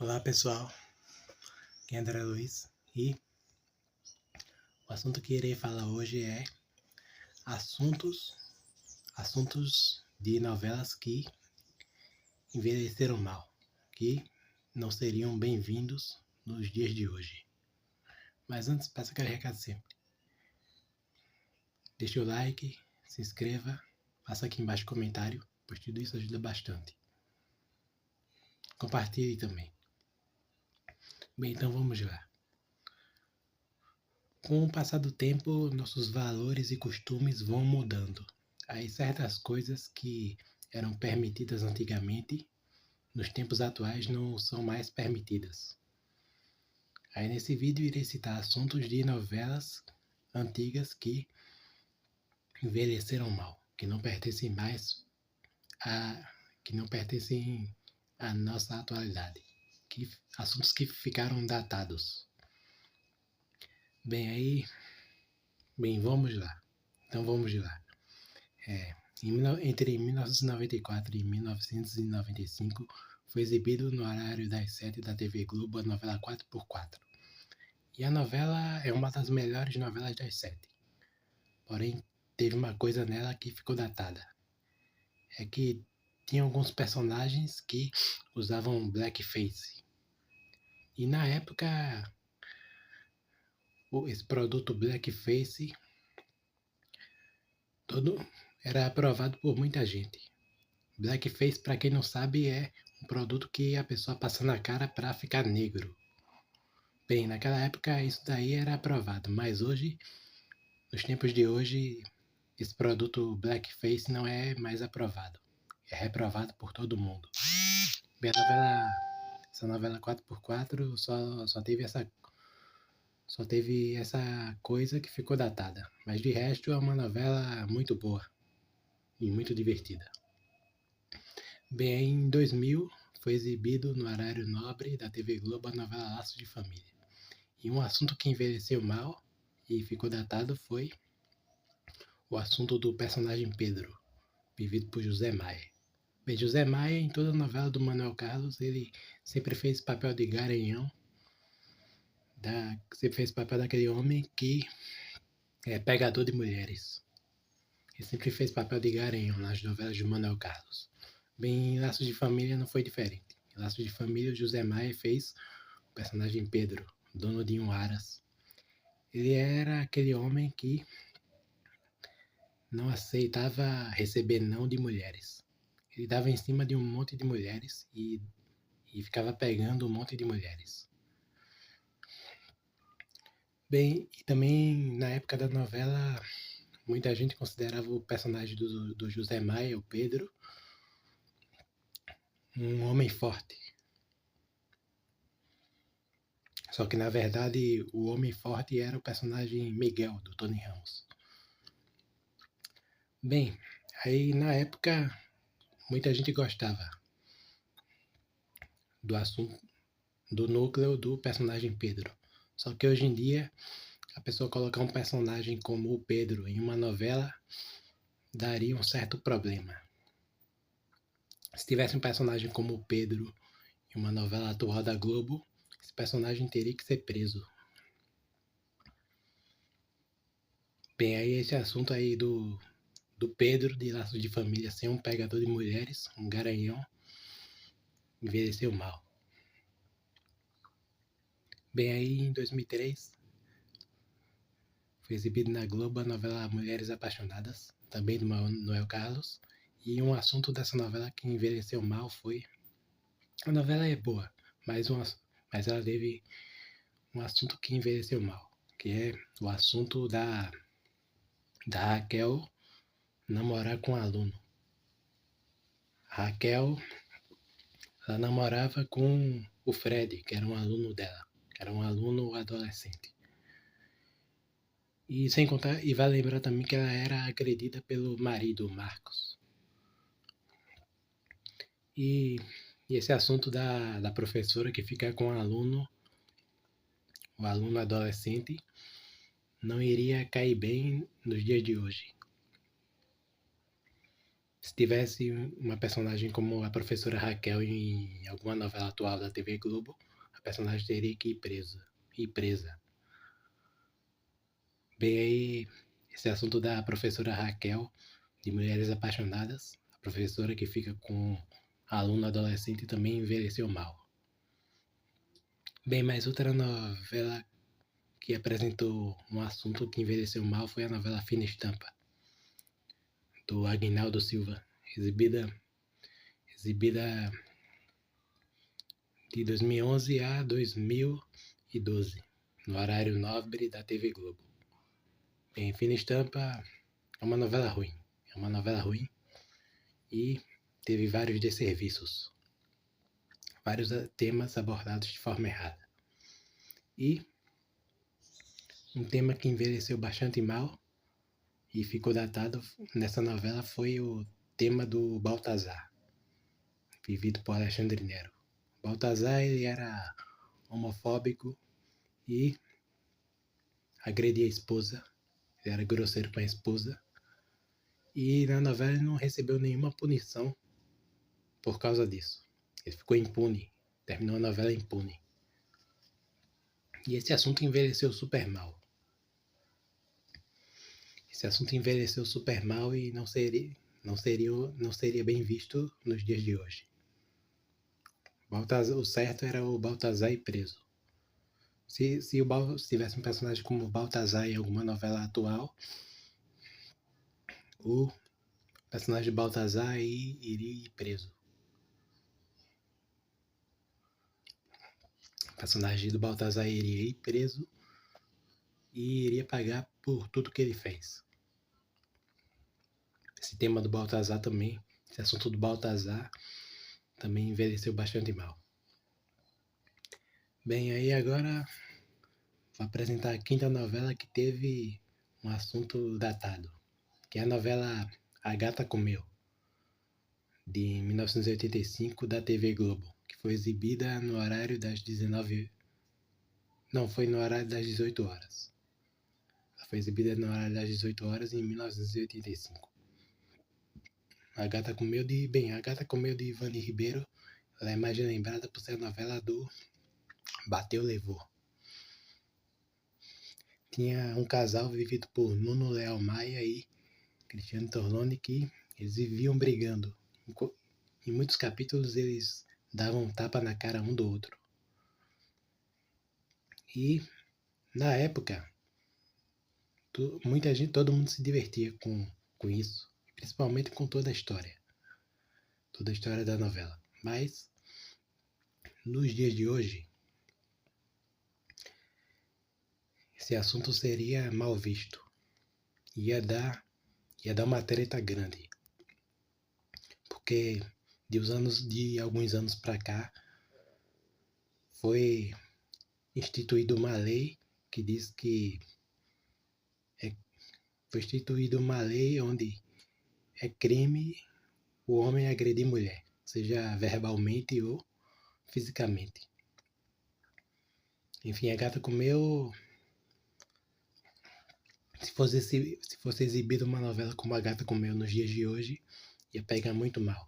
Olá pessoal, aqui é André Luiz e o assunto que irei falar hoje é assuntos de novelas que envelheceram mal, que não seriam bem-vindos nos dias de hoje. Mas antes, peço aquele recado sempre. Deixe o like, se inscreva, faça aqui embaixo comentário, pois tudo isso ajuda bastante. Compartilhe também. Bem, então vamos lá. Com o passar do tempo, nossos valores e costumes vão mudando. Aí certas coisas que eram permitidas antigamente, nos tempos atuais não são mais permitidas. Aí nesse vídeo irei citar assuntos de novelas antigas que envelheceram mal, que não pertencem mais que não pertencem à nossa atualidade, assuntos que ficaram datados. Vamos lá. Então vamos lá. Entre 1994 e 1995, foi exibido no horário das 7 da TV Globo a novela 4x4. E a novela é uma das melhores novelas das 7. Porém, teve uma coisa nela que ficou datada. É que tinha alguns personagens que usavam blackface. E na época, esse produto blackface todo era aprovado por muita gente. Blackface, para quem não sabe, é um produto que a pessoa passa na cara para ficar negro. Bem, naquela época isso daí era aprovado, mas hoje, nos tempos de hoje, esse produto blackface não é mais aprovado. É reprovado por todo mundo. Bem, essa novela 4x4 só teve essa coisa que ficou datada. Mas de resto é uma novela muito boa e muito divertida. Bem, em 2000 foi exibido no horário nobre da TV Globo a novela Laços de Família. E um assunto que envelheceu mal e ficou datado foi o assunto do personagem Pedro, vivido por José Maia. Bem, José Maia, em toda a novela do Manuel Carlos, ele sempre fez papel de garanhão, sempre fez papel daquele homem que é pegador de mulheres. Ele sempre fez papel de garanhão nas novelas do Manuel Carlos. Bem, em Laços de Família não foi diferente. Em Laços de Família, o José Maia fez o personagem Pedro, dono de um Aras. Ele era aquele homem que não aceitava receber não de mulheres. Ele dava em cima de um monte de mulheres e ficava pegando um monte de mulheres. Bem, e também na época da novela, muita gente considerava o personagem do José Maia, o Pedro, um homem forte. Só que na verdade o homem forte era o personagem Miguel, do Tony Ramos. Bem, aí na época muita gente gostava do assunto, do núcleo do personagem Pedro. Só que hoje em dia, a pessoa colocar um personagem como o Pedro em uma novela daria um certo problema. Se tivesse um personagem como o Pedro em uma novela atual da Globo, esse personagem teria que ser preso. Bem, aí esse assunto aí do Pedro de Laços de Família ser um pegador de mulheres, um garanhão, envelheceu mal. Bem, aí em 2003 foi exibido na Globo a novela Mulheres Apaixonadas, também do Manuel Carlos, e um assunto dessa novela que envelheceu mal foi... A novela é boa, mas ela teve um assunto que envelheceu mal, que é o assunto da Raquel namorar com um aluno. A Raquel, ela namorava com o Fred, que era um aluno dela, que era um aluno adolescente. E sem contar, e vai lembrar também que ela era agredida pelo marido, Marcos. E esse assunto da professora que fica com o aluno adolescente, não iria cair bem nos dias de hoje. Se tivesse uma personagem como a professora Raquel em alguma novela atual da TV Globo, a personagem teria que ir presa. Bem, aí esse assunto da professora Raquel, de Mulheres Apaixonadas, a professora que fica com a aluna adolescente também envelheceu mal. Bem, mas outra novela que apresentou um assunto que envelheceu mal foi a novela Fina Estampa, do Aguinaldo Silva, exibida de 2011 a 2012, no horário nobre da TV Globo. Bem, Fina Estampa é uma novela ruim. E teve vários desserviços, vários temas abordados de forma errada. E um tema que envelheceu bastante mal e ficou datado nessa novela foi o tema do Baltazar, vivido por Alexandre Nero. Baltazar, ele era homofóbico e agredia a esposa, ele era grosseiro com a esposa, e na novela ele não recebeu nenhuma punição por causa disso. Ele ficou impune, terminou a novela impune. E esse assunto envelheceu super mal. E não seria bem visto nos dias de hoje. O certo era o Baltazar ir preso. Se tivesse um personagem como o Baltazar em alguma novela atual, o personagem de Baltazar iria ir preso. O personagem do Baltazar iria ir preso e iria pagar por tudo que ele fez. Esse tema do Baltazar também, esse assunto do Baltazar também envelheceu bastante mal. Bem, aí agora vou apresentar a quinta novela que teve um assunto datado, que é a novela A Gata Comeu, de 1985, da TV Globo, que foi exibida no horário das 19... Não, foi no horário das 18 horas. Ela foi exibida no horário das 18 horas em 1985. A Gata Comeu de Ivani Ribeiro, ela é mais lembrada por ser a novela do Bateu Levou. Tinha um casal vivido por Nuno Leal Maia e Cristiano Torlone que eles viviam brigando. Em muitos capítulos eles davam um tapa na cara um do outro. E na época, todo mundo se divertia com isso, principalmente com toda a história da novela. Mas nos dias de hoje, esse assunto seria mal visto. Ia dar uma treta grande. Porque de alguns anos para cá, foi instituída uma lei que diz que foi instituída uma lei onde é crime o homem agredir mulher, seja verbalmente ou fisicamente. Enfim, a Gata Comeu, se fosse exibida uma novela como A Gata Comeu nos dias de hoje, ia pegar muito mal.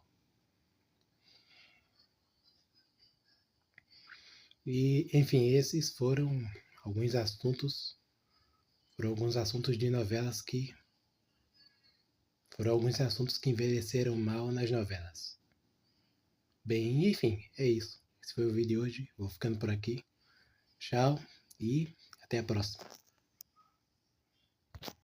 E, enfim, esses foram alguns assuntos de novelas que foram alguns assuntos que envelheceram mal nas novelas. Bem, enfim, é isso. Esse foi o vídeo de hoje. Vou ficando por aqui. Tchau e até a próxima.